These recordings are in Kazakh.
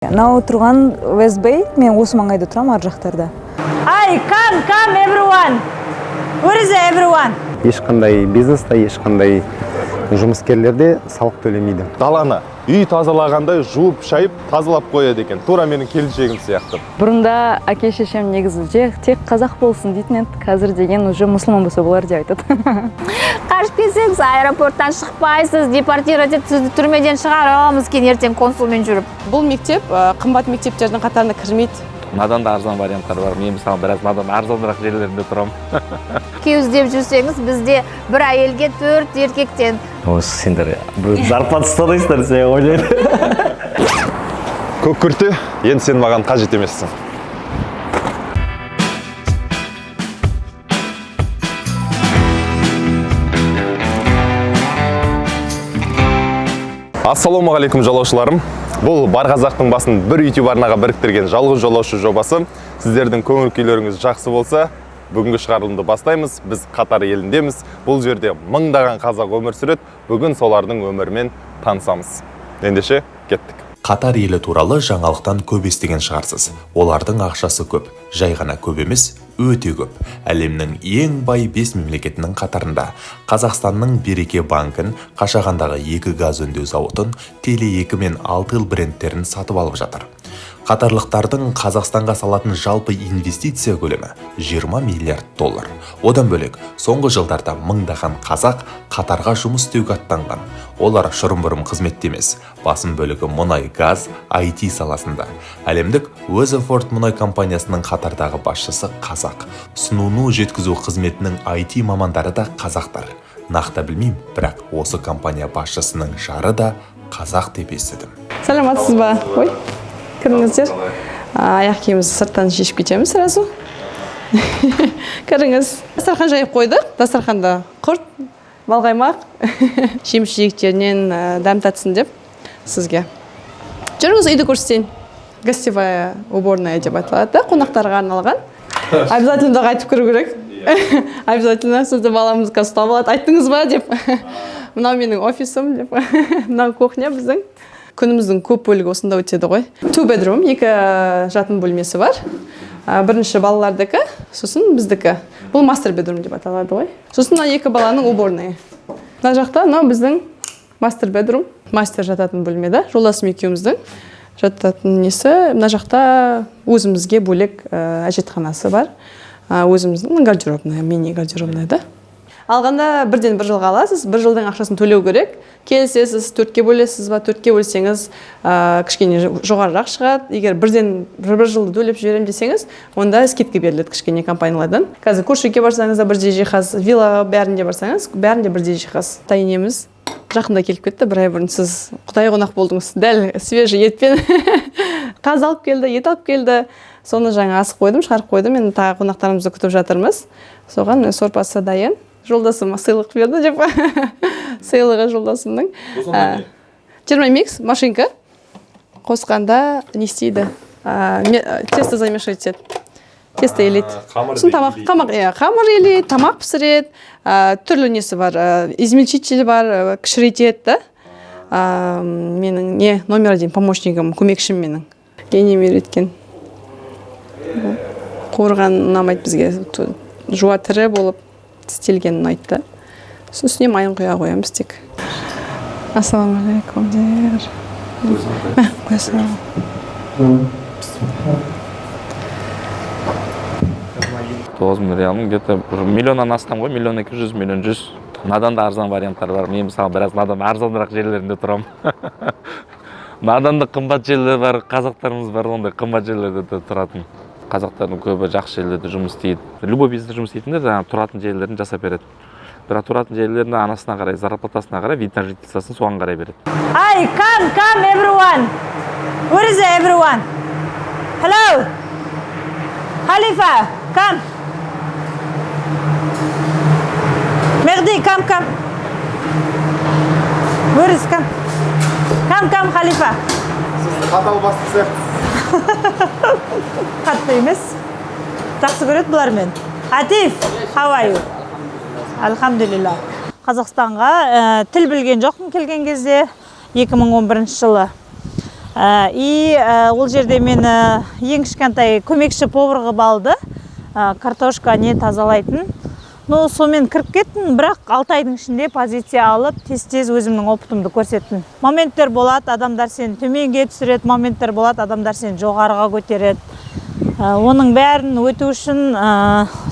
Мынау тұрған West Bay, мен осы маңайда тұрам, ар жақтарда. Come everyone. Where is everyone? Ешқандай бизнеста, ешқандай жұмыскерлерде салық төлемейді. Даланы үй тазалағандай жуып, шайып, тазалап қояды екен. Тура менің келіншегім сияқты. Бұрында әке шешем негізі тек қазақ болсын дейтін еді. Қазір деген уже мұсылман болса болар деп айтады. Қашып келсеңіз, аэропорттан шықпайсыз, депортировать етіп, сізді түрмеден шығарамыз кен ертең консулмен жүріп. Бұл мектеп қымбат мектептердің қатарына кірмейді. Надан да арзан варианттар бар. Мен мысалы біраз надан арзанырақ жерлерінде тұрам. Күйеу іздеп жүрсеңіз, бізде бір әйелге 4 еркектен. Осы сендер зарплата ұстадыңыздар, сен ойлайды. Көк күрте, енді сен маған қажет емессің. Ассалаумағалейкум жолаушыларым. Бұл бар қазақтың басын бір YouTube арнаға біріктірген жалғыз жолаушы жобасы. Сіздердің көңіл күйлеріңіз жақсы болса, бүгінгі шығарылымды бастаймыз. Біз Қатар еліндеміз. Бұл жерде мыңдаған қазақ өмір сүреді. Бүгін солардың өмірімен танысамыз. Ендеше кеттік. Қатар елі туралы жаңалықтан көп естіген шығарсыз. Олардың ақшасы көп, жай ғана көп емес, өте көп. Әлемнің ең бай 5 мемлекетінің қатарында Қазақстанның Береке банкін, Қашағандағы 2 газ өңдеу зауытын, Теле2 мен Алтел брендтерін сатып алып жатыр. Қатарлықтардың Қазақстанға салатын жалпы инвестиция көлемі 20 миллиард доллар. Одан бөлек, соңғы жылдарда мыңдаған қазақ Қатарға жұмыс істеуге аттанған. Олар шұрым-бұрым қызметте емес, басым бөлігі мұнай, газ, IT саласында. Әлемдік Weatherford мұнай компаниясының Қатардағы басшысы қазақ. Сұнуну жеткізу қызметінің IT мамандары да қазақтар. Нақты білмеймін, бірақ осы компания басшысының жары да қазақ деп естідім. Саламатсыз ба? Ой, кіріңіздер. Аяқ киімімізді сырттан шешіп кетеміз сразу. Кіріңіз. Дастархан жайып қойдық. Дастарханда құрт, балғаймақ, жеміс-жидектерінен дәм татсын деп сізге. Жүріңіз, үйді көрсетейін. Гостевая уборная деп айтылады да, қонақтарға арналған. Обязательно қайтып кіру керек. Обязательно сізді баламыз ұстап алады. Айттыңыз ба деп. Мынау менің офисым деп. Мынау кухня біздің. Күніміздің көп бөлігі осында өтеді ғой. 2 bedroom, 2 жатын бөлмесі бар. Бірінші балалардікі, сосын біздікі. Бұл мастер bedroom деп аталады ғой. Сосын 2 баланың уборная. Мына жақта біздің мастер bedroom, мастер жататын бөлмеді. Жолдасым екеуміздің жататын несі. Мына жақта өзімізге бөлек әжетханасы бар. Өзіміздің гардеробная, мини гардеробная да. Алғанда бірден 1 жылға аласыз, 1 жылдың ақшасын төлеу керек. Келсесіз, 4-ке бөлесіз ба, 4-ке бөлсеңіз кішкене жоғарырақ шығады. Егер бірден 1 жылды төлеп жіберем десеңіз, онда скидка беріледі кішкене компаниялардан. Қазір көршіге барсаңыз да бірдей жиһаз, вилла бәрінде барсаңыз, бәрінде бірдей жиһаз. Тайынеміз жақында келіп кетті, 1 ай бұрын сіз Құдай қонақ болдыңыз. Дәл свежий етпен қаз алып келді, ет алып келді. Соны жаңа асып қойдым, шығарып қойдым. Енді тағы қонақтарымызды күтіп жатырмыз. Соған сорпасы дайын. Жолдасыма сыйлық берді деп. Сыйлығы жолдасымның. 20 микс машинка қосқанда не істейді? Тесто замешивать етеді. Тесто елейді. Қамыр елейді, тамақ пісіреді. Түрлі несі бар. Измельчитель бар, кішірейтеді. Менің номер 1 помощнигім, көмекшім менің. Енем үйреткен. Қорған ұнамайды бізге. Жуа тірі болып істелген ұнайды. Үстіне майын құя қоямыз тек. Ассалаумағалейкум дер. Қоя салам. $9 где-то миллионнан астам ғой, 1 200 000, 100 000. Надан да арзан варианттар бар. Мен мысалы біраз надан арзанырақ жерлерінде тұрам. Наданда қымбат жерлер бар, қазақтарымыз бар, ондай қымбат жерлерде тұратын. Қазақтардың көбі жақсы жерлерде жұмыс істейді. Любой бизнесте жұмыс істейтіндер жаңағы тұратын жерлерін жасап береді. Бірақ тұратын жерлерін анасына қарай, зарплатасына қарай, вид на жительствосын соған қарай береді. Come everyone. Where is everyone? Hello. Khalifa, come. Mehdi, come. Where is come? Come, Khalifa. Сіз қатал басты сияқты. Қатты емес. Жақсы көреді бұлармен. Атиф, how are you? Alhamdulillah. Қазақстанға тіл білген жоқпын келген кезде 2011 жылы. И ол жерде мені ең кішкентай көмекші повар қылып алды. Картошка не тазалайтын. Ну, сонымен кіріп кеттім, бірақ 6 айдың ішінде позиция алып, тез-тез өзімнің опытымды көрсеттім. Моменттер болады, адамдар сені төменге түсіреді, моменттер болады, адамдар сені жоғарыға көтереді. Оның бәрін өту үшін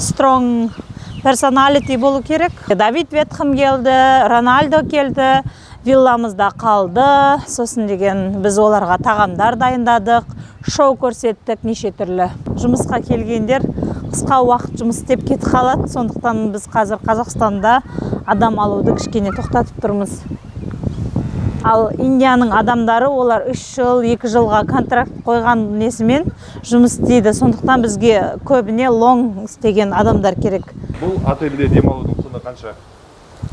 strong personality болу керек. Давид Ветхам келді, Рональдо келді, вилламызда қалды. Сосын деген біз оларға тағамдар дайындадық, шоу көрсеттік, неше түрлі. Жұмысқа келгендер қысқа уақыт жұмыс істеп кетіп қалады. Сондықтан біз қазір Қазақстанда адам алуды кішкене тоқтатып тұрмыз. Ал Индияның адамдары олар 3 жыл, 2 жылға контракт қойған несімен жұмыс істейді. Сондықтан бізге көбіне long істеген адамдар керек. Бұл отельде демалудың құны қанша?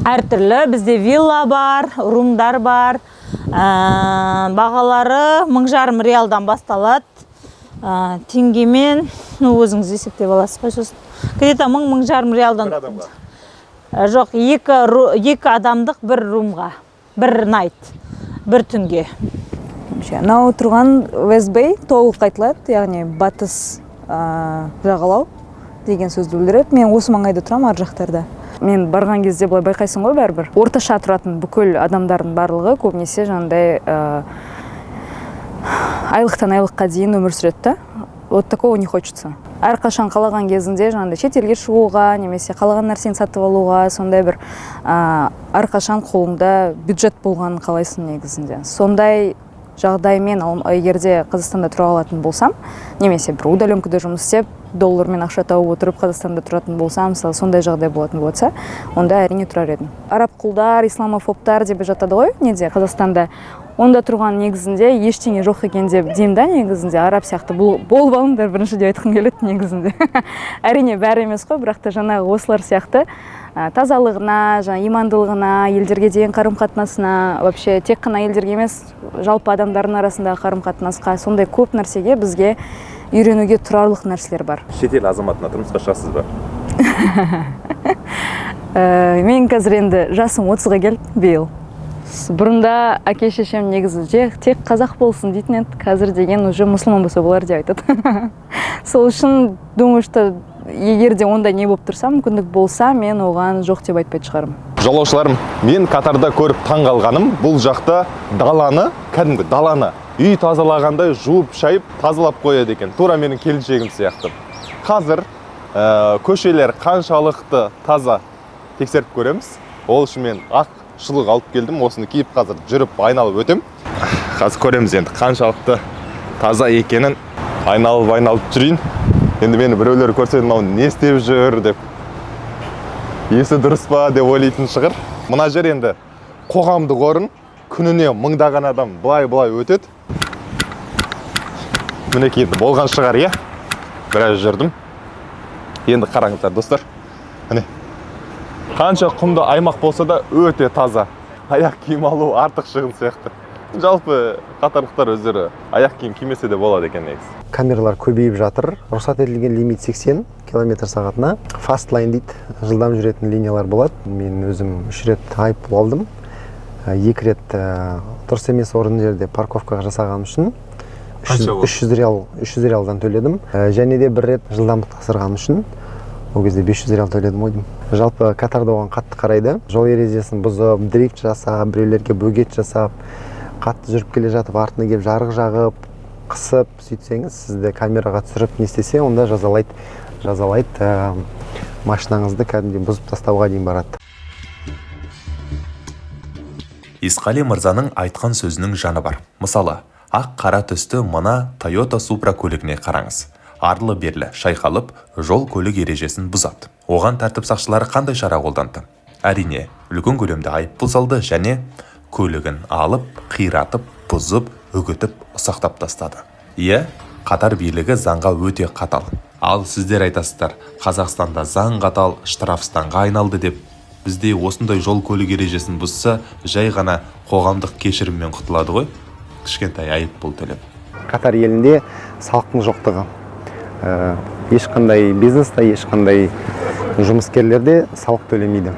Әртүрлі. Бізде вилла бар, румдар бар. Бағалары 1500 реалдан басталады. Теңгемен, өзіңіз есептеп аласыз ғой сосын. Где-то 1000-1500 реалдан. Бір адамға? Жоқ, 2 адамдық бір румға, бір найт, бір түнге. Мынау тұрған West Bay толық айтылады, яғни батыс жағалау деген сөзді білдіреді. Мен осы маңайда тұрам, ар жақтарда. Мен барған кезде былай байқайсың ғой бәрібір. Орташа тұратын бүкіл адамдардың барлығы көбінесе жаңағыдай айлықтан айлыққа дейін өмір сүреді да. Вот такого не хочется. Әрқашан қалаған кезінде жаңағыдай шетелге шығуға, немесе қалаған нәрсені сатып алуға, сондай бір әрқашан қолыңда бюджет болғанын қалайсың негізінде. Сондай жағдаймен егерде Қазақстанда тұра алатын болсам, немесе бір удаленкада жұмыс істеп, доллармен ақша тауып отырып Қазақстанда тұратын болсам, мысалы сондай жағдай болатын болса, онда әрине тұрар едім. Араб құлдар, исламофобтар деп жатады ғой, неде Қазақстанда. Онда тұрған негізінде ештеңе жоқ екен деп деймін да, негізінде араб сияқты болып алыңдар бірінші деп айтқым келеді негізінде. Әрине бәрі емес қой, бірақ та жаңағы осылар сияқты тазалығына, имандылығына, елдерге деген қарым-қатынасына, вообще тек қана елдерге емес, жалпы адамдардың арасындағы қарым-қатынасқа, сондай көп нәрсеге бізге үйренуге тұрарлық нәрселер бар. Шетел азаматына тұрмысқа шығасыз ба? Мен қазір енді жасым 30-ға келді биыл. Бұрында әке шешем негізі тек қазақ болсын дейтін еді, қазір деген уже мұсылман болса болар деп айтады. Сол үшін думаю, что егер де онда не болып тұрса, мүмкіндік болса, мен оған жоқ деп айтпайды шығарым. Жолаушыларым, мен Катарда көріп таң қалғаным, бұл жақта даланы, кәдімгі даланы үй тазалағандай жуып шайып тазалап қояды екен. Тура менің келіншегім сияқты. Қазір көшелер қаншалықты таза тексеріп көреміз. Ол үшін мен ақ шылық алып келдім, осыны киіп қазір жүріп айналып өтем. Қазір көреміз енді қаншалықты таза екенін. Айналып жүрейін. Енді мені біреулер көрсе, мынау не істеп жүр деп, есі дұрыс па деп ойлайтын шығар. Мына жер енді қоғамдық орын, күніне мыңдаған адам былай өтеді. Мінекей енді болған шығар, иә? Біраз жүрдім. Енді қараңыздар, достар. Міне. Қанша құмды аймақ болса да өте таза. Аяқ киім алу артық шығын сияқты. Жалпы қатарлықтар өздері аяқ киім кимесе де болады екен негізі. Камералар көбейіп жатыр. Рұқсат етілген лимит 80 км/сағатына. Fast line дейді, жылдам жүретін линиялар болады. Мен өзім 3 рет айыппұл алдым. 2 рет дұрыс емес орын жерде парковкаға жасағаным үшін 300 реалдан төледім. Және де 1 рет жылдамдықты асырғаным үшін ол кезде 500 реал төледім ойдым. Жалпы Катарда оған қатты қарайды. Жол ережесін бұзып, дрифт жасап, біреулерге бөгет жасап, қатты жүріп келе жатып, артына келіп жарық жағып, қысып, сөйтсеңіз, сізді камераға түсіріп не істесе, онда жазалайды. Машинаңызды кәдімгідей бұзып тастауға дейін барады. Исқали мырзаның айтқан сөзінің жаны бар. Мысалы, ақ қара түсті мына Toyota Supra көлігіне қараңыз. Арлы-берлі шайқалып, жол көлік ережесін бұзады. Оған тәртіп сақшылары қандай шара қолданды? Әрине, үлкен көлемде айыппұл салды және көлігін алып, қиратып, бұзып, үгітіп, ұсақтап тастады. Иә, Катар билігі заңға өте қатал. Ал сіздер айтасыздар, Қазақстанда заң қатал, штрафстанға айналды деп. Бізде осындай жол көлік ережесін бұзса, жай ғана қоғамдық кешіріммен құтылады ғой, кішкентай айыппұл төлеп. Катар елінде салықтың жоқтығы. Ешқандай бизнеста, ешқандай жұмыскерлерде салық төлемейді.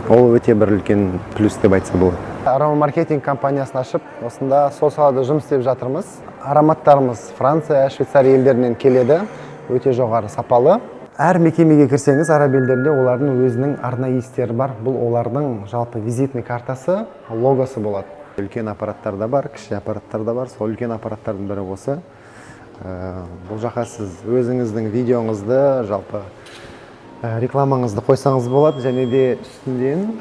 Ол өте бір үлкен плюс деп айтса болады. аромамаркетинг компаниясын ашып, осында сол салада жұмыс істеп жатырмыз. Ароматтарымыз Франция, Швейцария елдерінен келеді, өте жоғары сапалы. Әр мекемеге кірсеңіз, араб елдерінде олардың өзінің арнайы иістері бар. Бұл олардың жалпы визитный картасы, логосы болады. Үлкен аппараттар да бар, кіші аппараттар да бар. Сол үлкен аппараттардың бірі осы. Бұл жаққа сіз өзіңіздің видеоңызды, жалпы рекламаңызды қойсаңыз болады, және де үстінден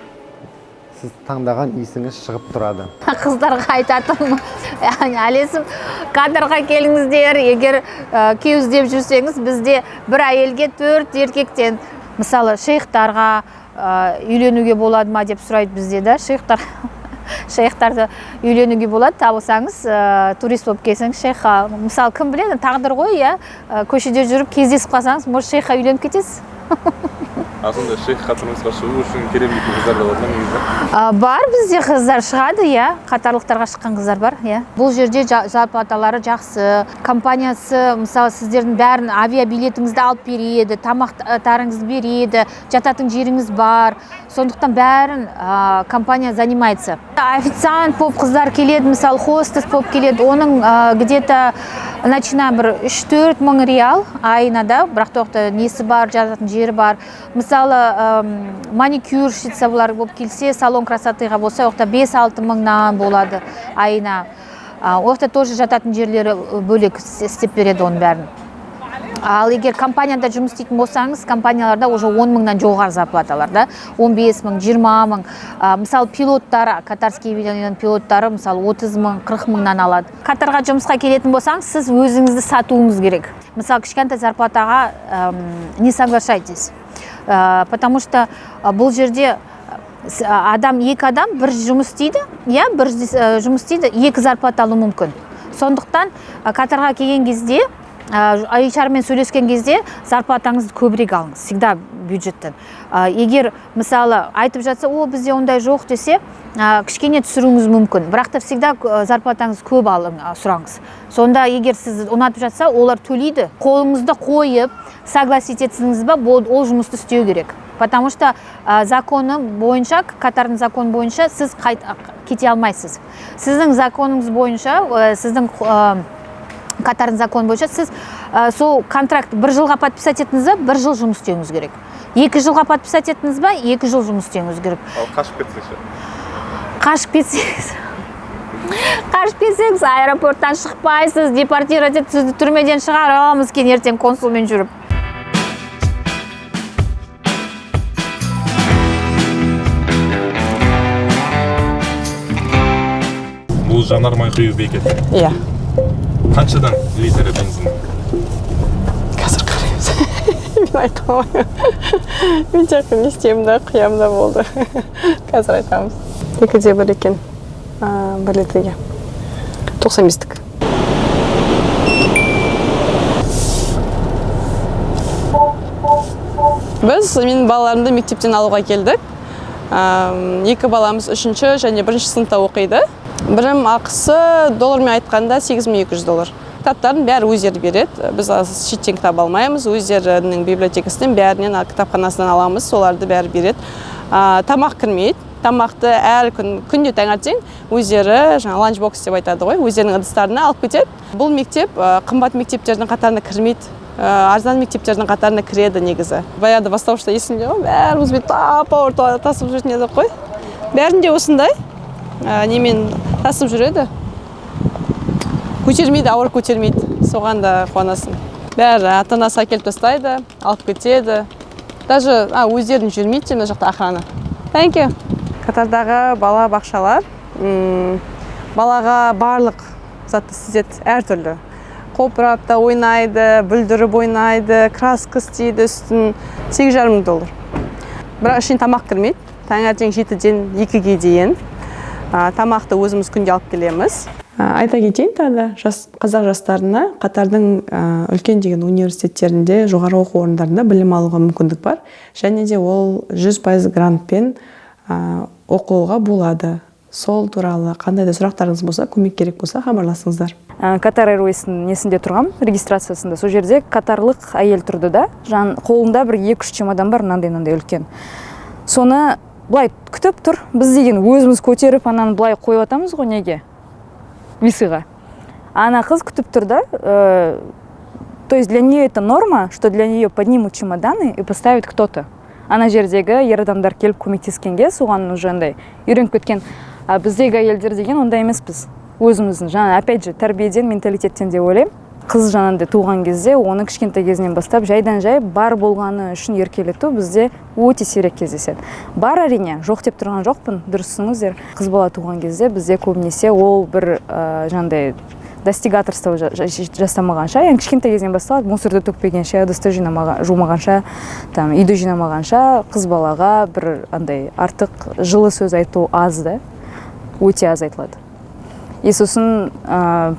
сіз таңдаған иісіңіз шығып тұрады. Қыздарға айтатыным, әлесім кадрға келіңіздер, егер күй іздеп жүрсеңіз, бізде бір әйелге 4 еркектен, мысалы шейхтарға үйленуге болады ма деп сұрайды бізде да, шейхтарды үйленуге болады, табылсаңыз, турист болып келсеңіз шейхқа, мысалы кім біледі, тағдыр ғой, көшеде жүріп кездесіп қалсаңыз, может шейхқа үйленіп кетесіз. Асында шейхқа тұрмысқа шығу үшін керемет қыздар болады ма негізі? Бар, бізде қыздар шығады, қатарлықтарға шыққан қыздар бар. Бұл жерде зарплаталары жақсы, компаниясы, мысалы, сіздердің бәрін авиабилетіңізді алып береді, тамақтарыңызды береді, жататын жеріңіз бар. Сондықтан бәрін компания занимается. Официант болып қыздар келеді, мысалы, хостес болып келеді, оның где-то начина бір 3-4 мың реал айына да, бірақ тоқты несі бар, жататын жері бар. Мысалы, маникюрщица болып келсе, салон красотыға болса, оқта 5-6 мыңнан болады айына. Оқта тоже жататын жерлері бөлек істеп береді оның бәрін. Ал егер компанияда жұмыс істейтін болсаңыз, компанияларда уже 10 мыңнан жоғары зарплаталар, 15 мың, 20 мың. Мысалы, пилоттар, катарский авиалинияның пилоттары, мысалы, 30 мың, 40 мыңнан алады. Катарға жұмысқа келетін болсаңыз, сіз өзіңізді сатуыңыз керек. Мысалы, кішкентай зарплатаға не соглашайтесь. Потому что бұл жерде екі адам бір жұмыс істейді, бір жұмыс істейді, 2 зарплата алу мүмкін. Сондықтан Катарға келген кезде, HR-мен сөйлескен кезде зарплатаңызды көбірек алыңыз, всегда бюджеттен. Егер, мысалы, айтып жатса, бізде ондай жоқ десе, кішкене түсіруіңіз мүмкін. Бірақ та всегда зарплатаңыз көп сұраңыз. Сонда, егер сіз ұнатып жатса, олар төлейді. Қолыңызды қойып, согласить етсіңіз ба, ол жұмысты істеу керек. Потому что законы бойынша, Катардың законы бойынша сіз кете алмайсыз. Сіздің законыңыз бойынша, сіздің Катардың законы бойынша сіз сол контракт 1 жылға подписать еттіңіз ба, 1 жыл жұмыс істеуіңіз керек. 2 жылға подписать еттіңіз ба, 2 жыл жұмыс істеуіңіз керек. Ал қашып кетсеңіз? Қашып кетсеңіз, аэропорттан шықпайсыз, депортировать етіп, сізді түрмеден шығарып аламыз екен ертең консулмен жүріп. Бұл жанармай құю бекеті. Иә. Қаншадан литрі бензин? Қазір қараймыз. Мен айта алмаймын. Мен тек не істеймін да, құям да болды. Қазір айтамыз. 2-де 1 екен. 1 литрге. 95-тік. Біз менің балаларымды мектептен алуға келдік. 2 баламыз 3-ші және 1-ші сыныпта оқиды. Бірім ақысы доллармен айтқанда $8200. Кітаптарын бәрі өздері береді. Біз шеттен кітап алмаймыз. Өздерінің библиотекасынан бәрінен кітапханасынан аламыз. Соларды бәрі береді. Тамақ кірмейді. Тамақты әр күнде таңертең өздері ланчбокс деп айтады ғой, өздерінің ыдыстарына алып кетеді. Бұл мектеп қымбат мектептердің қатарына кірмейді. Арзан мектептердің қатарына кіреді негізі. Баяғыда бастауышта есімде ғой, бәріміз тап-ауыр тасып жүретін едік қой. Бәрінде осындай немен тасып жүреді. Көтермейді, ауыр көтермейді. Соған да қуанасың. Бәрі ата-анасы әкеліп тастайды, алып кетеді. Даже өздерін жүрмейді, мына жақта охрана. Thank you. Катардағы бала бақшалар балаға барлық затты істетеді, әртүрлі. Қопырап та ойнайды, бүлдіріп ойнайды, краска істейді, үстін $8,500. Бірақ ішіне тамақ кірмейді. Таңертең 7-ден 2-ге дейін тамақты өзіміз күнде алып келеміз. Айта кетейін тағы қазақ жастарына Катардың үлкен деген университеттерінде, жоғары оқу орындарында білім алуға мүмкіндік бар. Және де ол 100% грантпен оқуға болады. Сол туралы қандай да сұрақтарыңыз болса, көмек керек болса, хабарласыңыздар. Катар Airways'ның несінде тұрғам, регистрациясында. Сол жерде катарлық әйел тұрды да, қолында бір 2-3 чемодан бар, мынандай үлкен. Соны былай күтіп тұр, біз деген өзіміз көтеріп ананы былай қойып атамыз ғой неге висыға. Ана қыз күтіп тұр да, то есть для нее это норма, что для нее поднимут чемоданы и поставит кто-то. Ана жердегі ер адамдар келіп көмектескенге соған уже андай үйреніп кеткен. А біздегі әйелдер деген ондай емеспіз. Өзіміздің жаңа опять же тәрбиеден, менталитеттен деп ойлаймын. Қыз жаңағыдай туған кезде оны кішкентай кезінен бастап жайдан жай бар болғаны үшін еркелету бізде өте сирек кездеседі. Бар әрине, жоқ деп тұрған жоқпын, дұрысыңыздар. Қыз бала туған кезде бізде көбінесе ол бір жаңағыдай достигаторство жасамағанша, яғни кішкентай кезінен басталады, мусорды төкпегенше, ыдысты жумағанша, там үйді жинамағанша қыз балаға бір андай артық жылы сөз айту аз да, өте аз айтылады. И сосын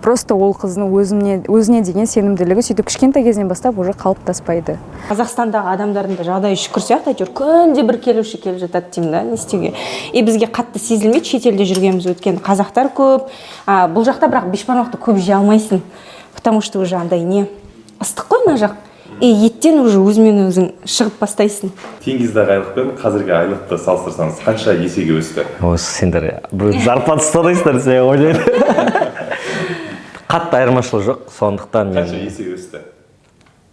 просто ол қыздың өзіне деген сенімділігі сөйтіп кішкентай кезінен бастап уже қалыптаспайды. Қазақстандағы адамдардың да жағдайы шүкір сияқты, әйтеуір күнде бір келуші келіп жатады деймін да, не істеуге. И бізге қатты сезілмейді, шетелде жүргеніміз өткен. Қазақтар көп, бұл жақта бірақ бешбармақты көп жей алмайсың, потому что уже андай не ыстық қой мына жақ. И еттен уже өзімен өзің шығып бастайсың. Теңгіздағы айлықпен қазіргі айлықты салыстырсаңыз қанша есеге өсті? Осы сендер бір зарплата ұстадыңыздар сен ойлайды. Қатты айырмашылық жоқ, сондықтан мен... Қанша есеге өсті?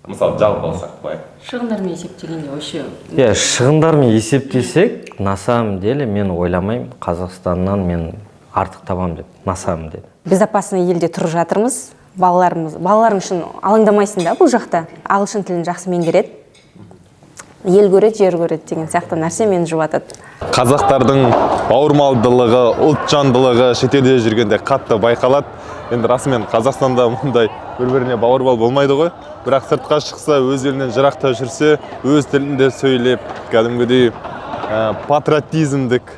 Мысалы, жалпы алсақ былай. Шығындармен есептегенде вообще... Шығындармен есептесек, на самом деле мен ойламаймын, Қазақстаннан мен артық табам деп, на самом деле. Безопасный елде тұрып жатырмыз. Балаларың үшін алаңдамайсың да бұл жақта. Ағылшын тілін жақсы меңгереді. Ел көреді, жер көреді деген сияқты нәрсе мені жұбатады. Қазақтардың бауырмалдылығы, ұлтжандылығы шетелде жүргенде қатты байқалады. Енді расымен Қазақстанда мұндай бір-біріне бауырмал болмайды ғой. Бірақ сыртқа шықса, өз елінен жырақта жүрсе, өз тілінде сөйлеп, кәдімгідей патриотизмдік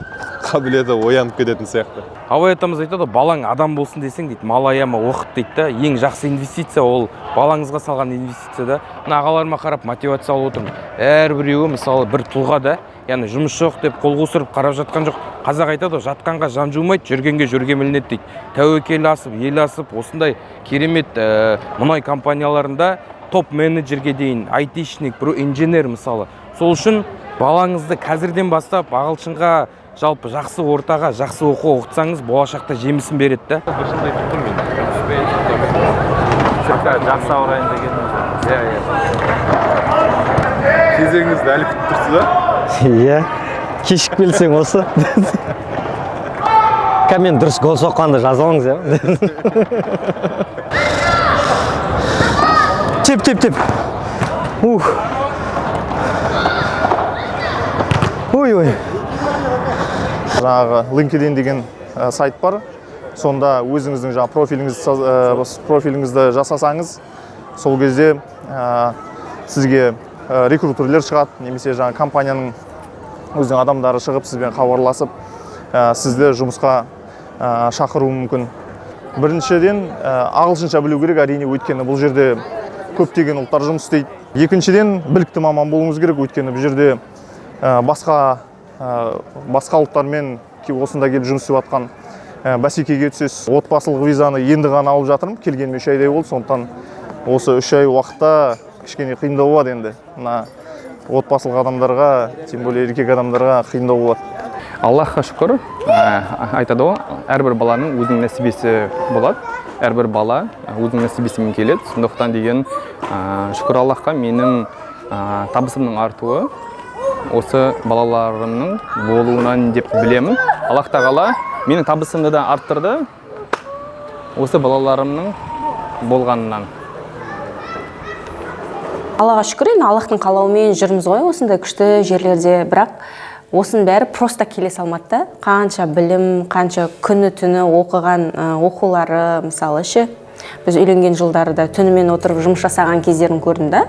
қабілеті оянып кететін сияқты. Абай атамыз айтады, балаң адам болсын десең дейді, мал аяма оқыт дейді да. Ең жақсы инвестиция ол балаңызға салған инвестиция да. Мына ағаларыма қарап мотивация алып отырмын. Әрбіреуі мысалы бір тұлға да, яғни жұмыс жоқ деп қол қусырып қарап жатқан жоқ. Қазақ айтады, жатқанға жан жумайды, жүргенге жүрге мілінеді дейді. Тәуекел асып, ел асып, осындай керемет мұнай компанияларында топ менеджерге дейін, айтишник, бір инженер мысалы. Сол үшін балаңызды қазірден бастап ағылшынға жалпы жақсы ортаға, жақсы оқу оқытсаңыз, болашақта жемісін береді да. Бір жылдай тұрдым мен. Жақсы ауырайын деген. Кезеңіңізді әлі күтіп тұрсыз ба? Иә, кешіп келсең осы. Мен дұрыс гол соққанды жаза алыңыз, иә? Теп. Ой. Жаңағы LinkedIn деген сайт бар. Сонда өзіңіздің профиліңізді жасасаңыз, сол кезде сізге рекрутерлер шығады, немесе жаңа компанияның өзінің адамдары шығып сізбен хабарласып, сізді жұмысқа шақыруы мүмкін. Біріншіден ағылшынша білу керек, әрине, өйткені бұл жерде көптеген ұлттар жұмыс істейді. Екіншіден білікті маман болуыңыз керек, өйткені бұл жерде басқа ұлттармен осында келіп жұмыс істеп жатқан бәсекеге түсесіз. Отбасылық визаны енді ғана алып жатырмын, келгеніме 3 айдай болды, сондықтан осы 3 ай уақытта кішкене қиындау болады енді. Мына отбасылық адамдарға, тем более еркек адамдарға қиындау болады. Аллахқа шүкір, айтады ғой, әрбір баланың өзінің нәсібесі болады. Әрбір бала өзінің нәсібесімен келеді. Сондықтан деген шүкір Аллахқа менің табысымның артуы осы балаларымның болуынан деп білемін. Аллах тағала менің табысымды да арттырды осы балаларымның болғанынан. Аллаға шүкір, енді Аллахтың қалауымен жүрміз ғой осындай күшті жерлерде, бірақ осының бәрі просто келе салмады да. Қанша білім, қанша күні түні оқыған оқулары, мысалы ше. Біз үйленген жылдарда түнімен отырып жұмыс жасаған кездерін көрдім да.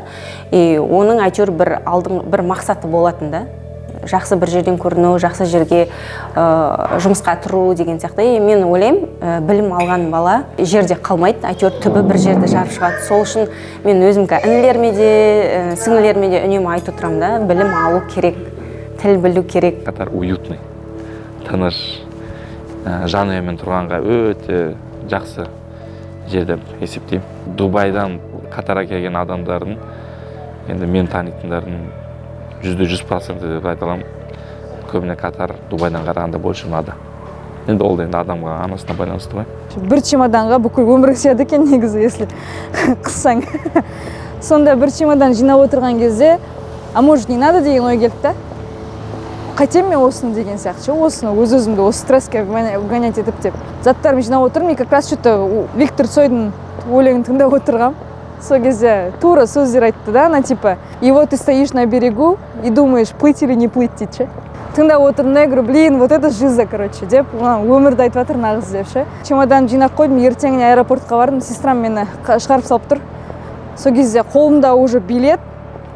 И оның әйтеуір бір мақсаты болатын да. Жақсы бір жерден көріну, жақсы жерге жұмысқа тұру деген сияқты. Мен ойлаймын, білім алған бала жерде қалмайды, әйтеуір түбі бір жерде жарып шығады. Сол үшін мен өзім інілеріме де, сіңілеріме де үнемі айтып отырамын да, білім алу керек, тіл білу керек. Катар уютный, тыныш, жанұямен тұрғанға өте жақсы жер деп есептеймін. Дубайдан Катарға келген адамдардың, енді мен танитындардың 100% деп айта аламын. көбіне Катар Дубайдан қарағанда больше ұнады. Енді ол енді адамға анасына байланысты ғой. Бір чемоданға бүкіл өмірің сыяды екен негізі, если қыссаң. Сонда бір чемодан жинап отырған кезде, а может не надо деген ой келді да. Қайтем мен осыны деген сияқты, осыны өз-өзімді осы стресске вгонять етіп деп. Заттарымды жинап отырмын, мен как раз что-то Виктор Цойдың өлеңін тыңдап отырғам. Сол кезде тура сөздер айтты да, она типа, и вот ты стоишь на берегу и думаешь, плыть или не плыть дейді. Тыңдап отырмын да, я говорю, блин, вот это жиза, короче, деп, өмірді айтып жатыр нағыз деп ше. Чемодан жинап қойдым, ертеңіне аэропортқа бардым, сестрам мені шығарып салып тұр. Сол кезде қолымда уже билет,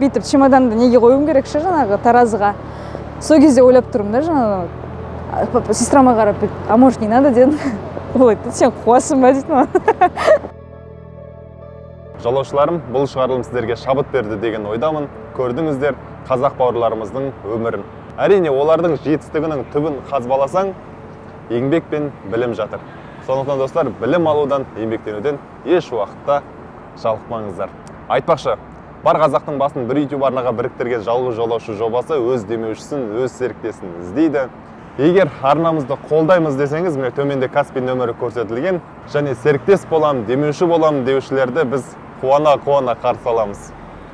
бүйтіп чемоданды неге қоюым керек ше, жаңағы таразыға. Сол кезде ойлап тұрмын да, жаңағы сестрама қарап, а может не надо дедім. Ол айтты, сен қуасың ба дейді маған. Жолаушыларым, бұл шығарылым сіздерге шабыт берді деген ойдамын. Көрдіңіздер қазақ бауырларымыздың өмірін. Әрине, олардың жетістігінің түбін қазбаласаң, еңбек пен білім жатыр. Сондықтан достар, білім алудан, еңбектенуден еш уақытта жалықпаңыздар. Айтпақшы, бар қазақтың басын бір YouTube арнаға біріктірген жалғыз жолаушы жобасы өз демеушісін, өз серіктесін іздейді. Егер арнамызды қолдаймыз десеңіз, міне төменде Каспи нөмірі көрсетілген, және серіктес болам, демеуші болам деушілерді біз қуана-қуана қарсы аламыз.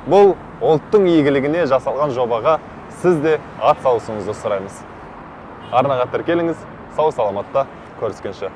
Бұл ұлттың игілігіне жасалған жобаға сіз де ат салысыңызды сұраймыз. Арнаға тіркеліңіз, сау саламатта көріскенше.